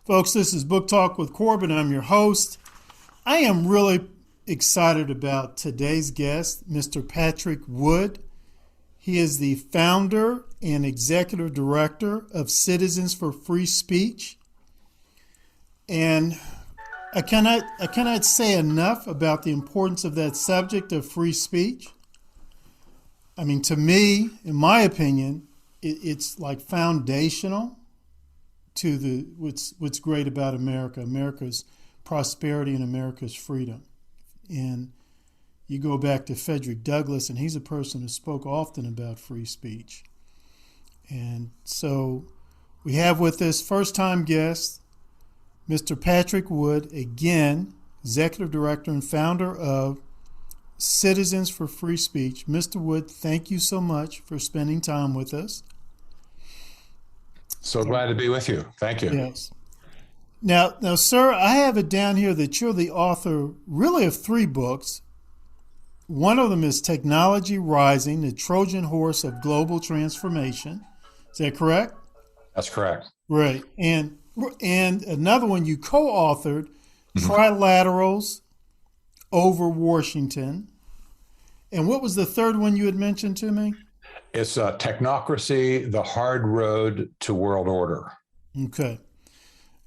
Folks, this is Book Talk with Corbin. I'm your host. I am really excited about today's guest, Mr. Patrick Wood. He is the founder and executive director of Citizens for Free Speech. And I cannot say enough about the importance of that subject of free speech. I mean, to me, in my opinion, it's like foundational to what's great about America, America's prosperity and America's freedom. And you go back to Frederick Douglass, and he's a person who spoke often about free speech. And so we have with us first-time guest, Mr. Patrick Wood, again, executive director and founder of Citizens for Free Speech. Mr. Wood, thank you so much for spending time with us. So glad to be with you. Thank you. Yes. Now, sir, I have it down here that you're the author really of 3 books. One of them is Technology Rising, the Trojan Horse of Global Transformation. Is that correct? That's correct. Right. And another one you co-authored, Trilaterals over Washington. And what was the third one you had mentioned to me? It's Technocracy, the Hard Road to World Order. Okay.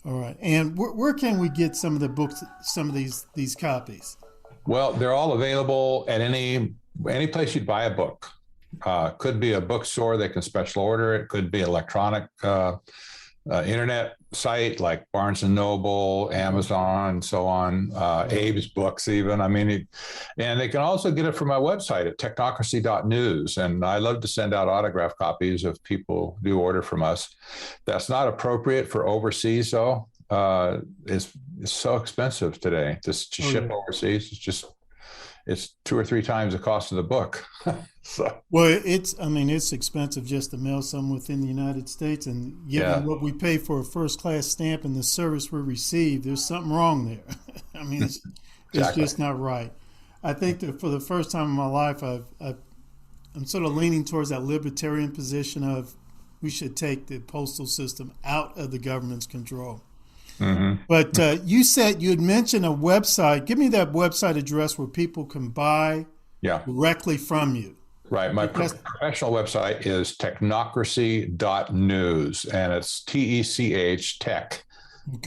All right. And where can we get some of the books, some of these copies? Well, they're all available at any place you'd buy a book. Could be a bookstore that can special order it. Could be electronic internet site like Barnes & Noble, Amazon, and so on, Abe's books even. I mean, and they can also get it from my website at Technocracy.news. And I love to send out autograph copies if people do order from us. That's not appropriate for overseas, though. It's so expensive today to ship overseas. It's 2 or 3 times the cost of the book. So. Well, it's expensive just to mail some within the United States, and given what we pay for a first-class stamp and the service we receive, there's something wrong there. I mean, it's just not right. I think that for the first time in my life, I'm sort of leaning towards that libertarian position of we should take the postal system out of the government's control. Mm-hmm. But you said you had mentioned a website. Give me that website address where people can buy directly from you. Right. My professional website is Technocracy.news, and it's TECH, tech,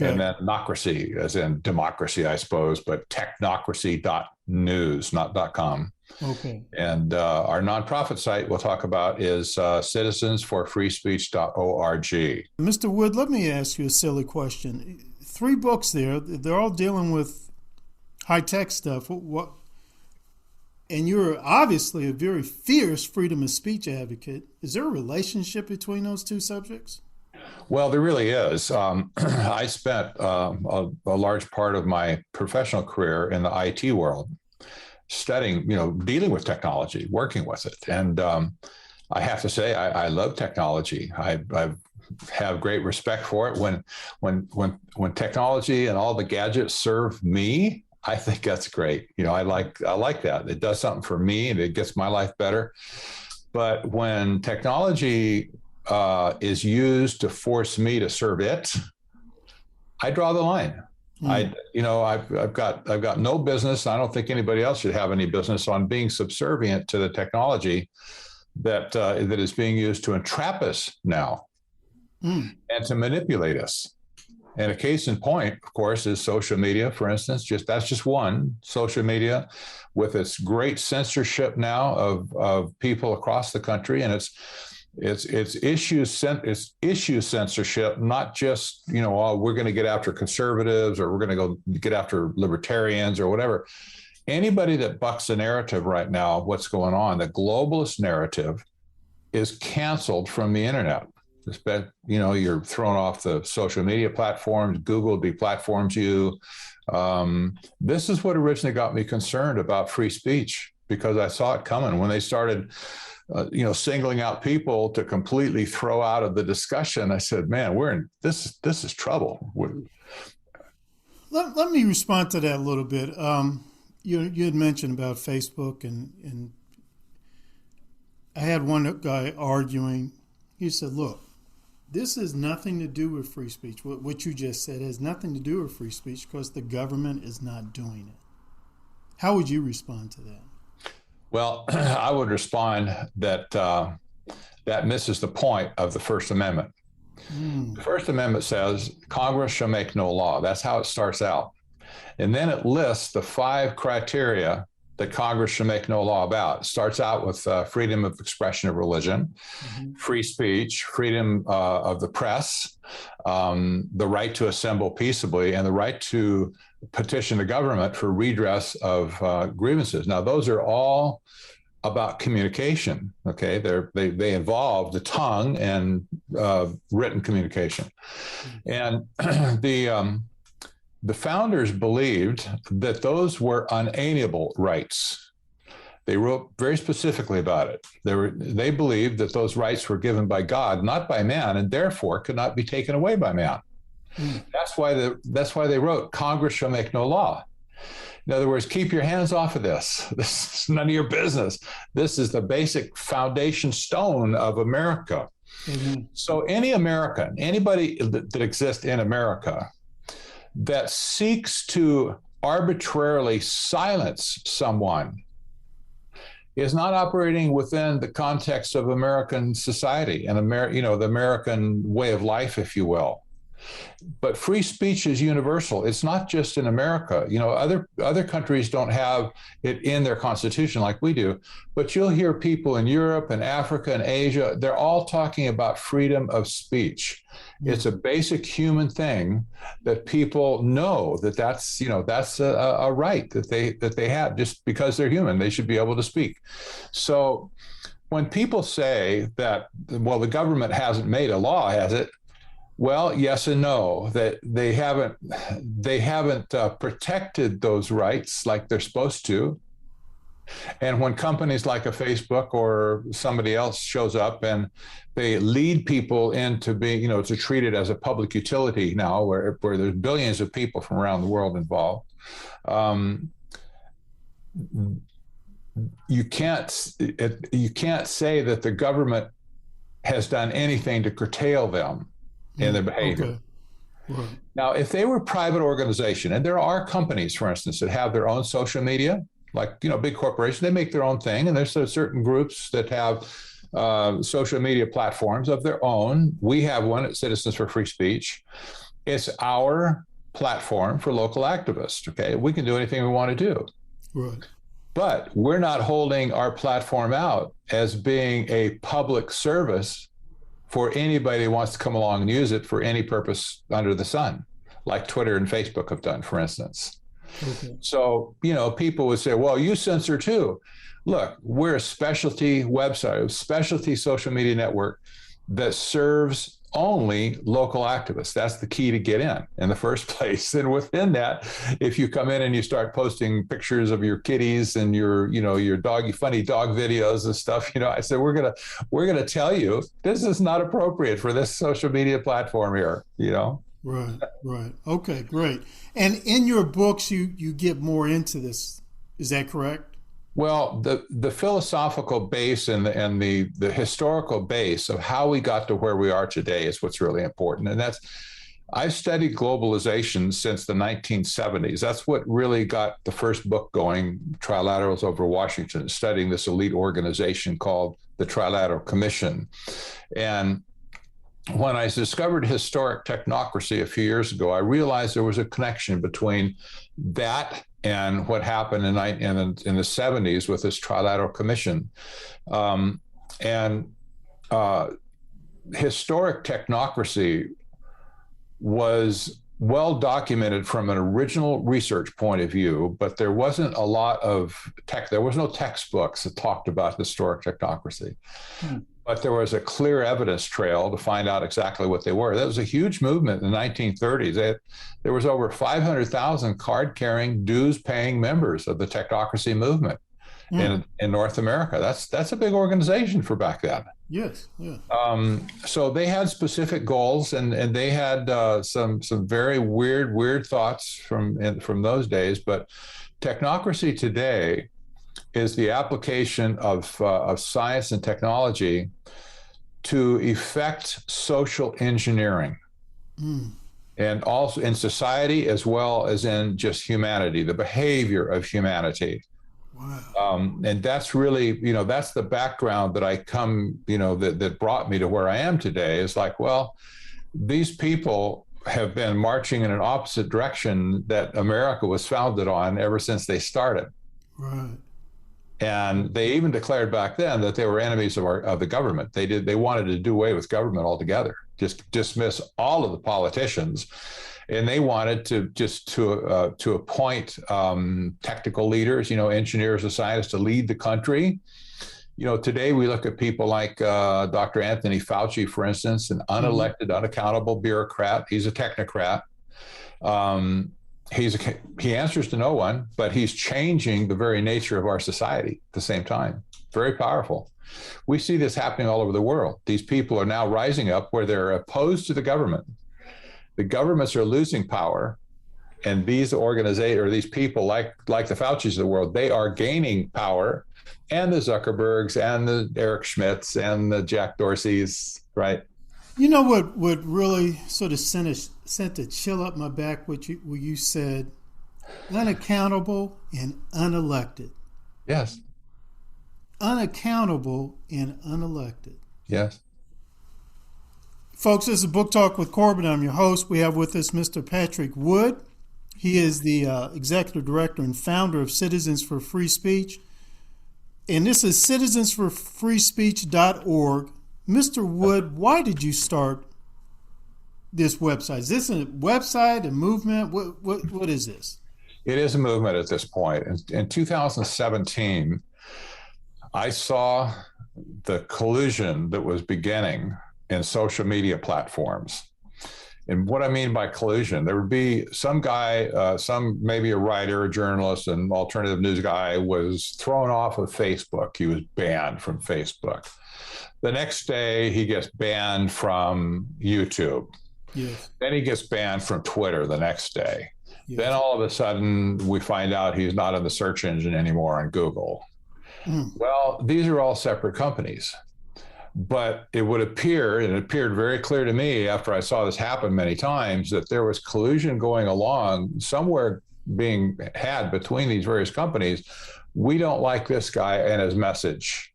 and then democracy, as in democracy, I suppose, but Technocracy.news, not .com. Okay. And our nonprofit site we'll talk about is citizensforfreespeech.org. Mr. Wood, let me ask you a silly question. 3 books there, they're all dealing with high-tech stuff. And you're obviously a very fierce freedom of speech advocate. Is there a relationship between those 2 subjects? Well, there really is. I spent a large part of my professional career in the IT world, studying, dealing with technology, working with it. And I have to say, I love technology. I have great respect for it. When technology and all the gadgets serve me, I think that's great. I like that. It does something for me and it gets my life better. But when technology is used to force me to serve it, I draw the line. I've got no business. I don't think anybody else should have any business on being subservient to the technology that is being used to entrap us now and to manipulate us. And a case in point, of course, is social media, for instance. That's just one. Social media, with its great censorship now of people across the country, and it's issue censorship, not just we're going to get after conservatives or we're going to go get after libertarians or whatever. Anybody that bucks the narrative right now, what's going on, the globalist narrative, is canceled from the internet. You're thrown off the social media platforms. Google deplatforms you. This is what originally got me concerned about free speech, because I saw it coming when they started, singling out people to completely throw out of the discussion. I said, man, this is trouble. Let me respond to that a little bit. You had mentioned about Facebook, and I had one guy arguing. He said, look, this has nothing to do with free speech. What you just said has nothing to do with free speech because the government is not doing it. How would you respond to that? Well, I would respond that that misses the point of the First Amendment. The First Amendment says Congress shall make no law. That's how it starts out. And then it lists the 5 criteria that Congress should make no law about. It starts out with freedom of expression of religion, free speech, freedom of the press, the right to assemble peaceably, and the right to petition the government for redress of grievances. Now, those are all about communication. Okay, they involve the tongue and written communication, and the founders believed that those were unalienable rights. They wrote very specifically about it. They believed that those rights were given by God, not by man, and therefore could not be taken away by man. That's why they wrote, Congress shall make no law. In other words, keep your hands off of this. This is none of your business. This is the basic foundation stone of America. So any American, anybody that exists in America that seeks to arbitrarily silence someone is not operating within the context of American society and the American way of life, if you will. But free speech is universal. It's not just in America. Other countries don't have it in their constitution like we do. But you'll hear people in Europe and Africa and Asia, they're all talking about freedom of speech. It's a basic human thing that people know that's a right that they have. Just because they're human, they should be able to speak. So when people say that, well, the government hasn't made a law, has it? Well, yes and no. That they haven't protected those rights like they're supposed to. And when companies like a Facebook or somebody else shows up and they lead people into being, to treat it as a public utility now, where there's billions of people from around the world involved, you can't say that the government has done anything to curtail them in their behavior. Okay. Right. Now, if they were a private organization, and there are companies, for instance, that have their own social media, like, big corporations, they make their own thing. And there's certain groups that have social media platforms of their own. We have one at Citizens for Free Speech. It's our platform for local activists. Okay. We can do anything we want to do. Right. But we're not holding our platform out as being a public service for anybody who wants to come along and use it for any purpose under the sun, like Twitter and Facebook have done, for instance. Okay. So, people would say, well, you censor too. Look, we're a specialty website, a specialty social media network that serves only local activists. That's the key to get in the first place. And within that, if you come in and you start posting pictures of your kitties and your funny dog videos and stuff, I said, we're gonna tell you this is not appropriate for this social media platform here, Right. Okay, great. And in your books, you get more into this. Is that correct? Well, the philosophical base and the historical base of how we got to where we are today is what's really important. And I've studied globalization since the 1970s. That's what really got the first book going, Trilaterals over Washington, studying this elite organization called the Trilateral Commission. And when I discovered historic technocracy a few years ago, I realized there was a connection between that and what happened in the 70s with this Trilateral Commission. Historic technocracy was well documented from an original research point of view, but there wasn't a lot of there was no textbooks that talked about historic technocracy. But there was a clear evidence trail to find out exactly what they were. That was a huge movement in the 1930s. There was over 500,000 card-carrying, dues-paying members of the technocracy movement in North America. That's a big organization for back then. Yes. Yeah. So they had specific goals, and they had some very weird thoughts from those days. But technocracy today is the application of science and technology to effect social engineering. And also in society as well as in just humanity, the behavior of humanity. Wow. And that's really, that's the background that I come, that brought me to where I am today. Is like, well, these people have been marching in an opposite direction that America was founded on ever since they started. Right. And they even declared back then that they were enemies of the government. They wanted to do away with government altogether, just dismiss all of the politicians, and they wanted to appoint technical leaders, engineers and scientists to lead the country. Today we look at people like Dr. Anthony Fauci, for instance, an unelected, unaccountable bureaucrat. He's a technocrat. He answers to no one, but he's changing the very nature of our society at the same time. Very powerful. We see this happening all over the world. These people are now rising up where they're opposed to the government. The governments are losing power, and these organizations or these people like the Faucis of the world, they are gaining power, and the Zuckerbergs and the Eric Schmidts and the Jack Dorseys, right? You know what really sort of sent a chill up my back what you said, unaccountable and unelected. Yes. Unaccountable and unelected. Yes. Folks, this is Book Talk with Corbin. I'm your host. We have with us Mr. Patrick Wood. He is the executive director and founder of Citizens for Free Speech. And this is citizensforfreespeech.org. Mr. Wood, why did you start this website? Is this a website, a movement? What is this? It is a movement at this point. In 2017, I saw the collusion that was beginning in social media platforms. And what I mean by collusion, there would be some guy, maybe a writer, a journalist, an alternative news guy was thrown off of Facebook. He was banned from Facebook. The next day, he gets banned from YouTube. Yes. Then he gets banned from Twitter the next day. Yes. Then all of a sudden, we find out he's not in the search engine anymore on Google. Well, these are all separate companies. But it would appear, and it appeared very clear to me after I saw this happen many times, that there was collusion going along somewhere being had between these various companies. We don't like this guy and his message,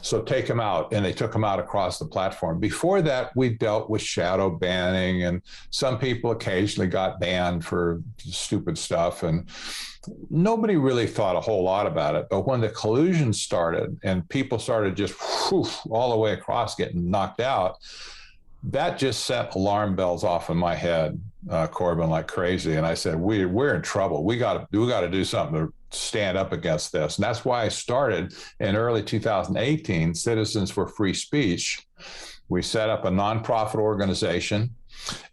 so take him out. And they took him out across the platform. Before that, we dealt with shadow banning, and some people occasionally got banned for stupid stuff. And nobody really thought a whole lot about it. But when the collusion started and people started just all the way across getting knocked out, that just set alarm bells off in my head, Corbin, like crazy. And I said, we're in trouble. We got to do something to stand up against this. And that's why I started in early 2018, Citizens for Free Speech. We set up a nonprofit organization.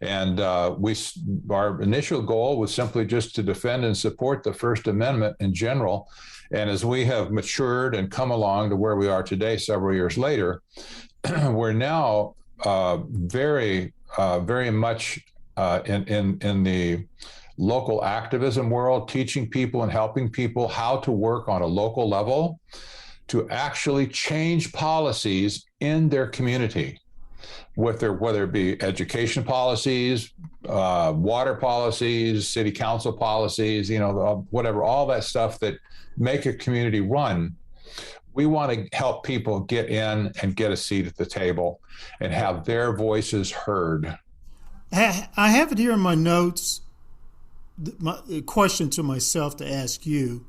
And our initial goal was simply just to defend and support the First Amendment in general. And as we have matured and come along to where we are today, several years later, we're now very much in the local activism world, teaching people and helping people how to work on a local level to actually change policies in their community. Whether it be education policies, water policies, city council policies, whatever, all that stuff that make a community run. We want to help people get in and get a seat at the table and have their voices heard. I have it here in my notes, a question to myself to ask you.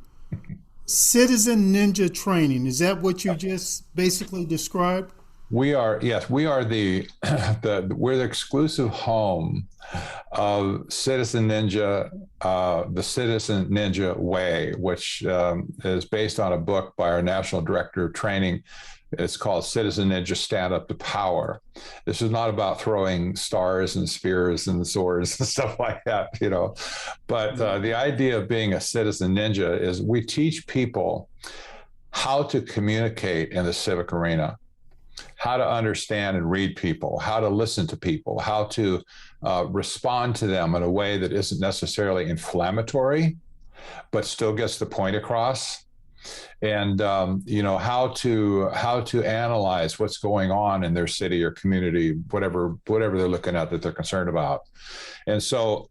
Citizen Ninja Training, is that what you just basically described? Yes, we are we're the exclusive home of Citizen Ninja, the Citizen Ninja Way, which is based on a book by our National Director of Training. It's called Citizen Ninja Stand Up to Power. This is not about throwing stars and spears and swords and stuff like that, But the idea of being a citizen ninja is we teach people how to communicate in the civic arena, how to understand and read people, how to listen to people, how to respond to them in a way that isn't necessarily inflammatory, but still gets the point across. and how to analyze what's going on in their city or community, whatever they're looking at that they're concerned about. And so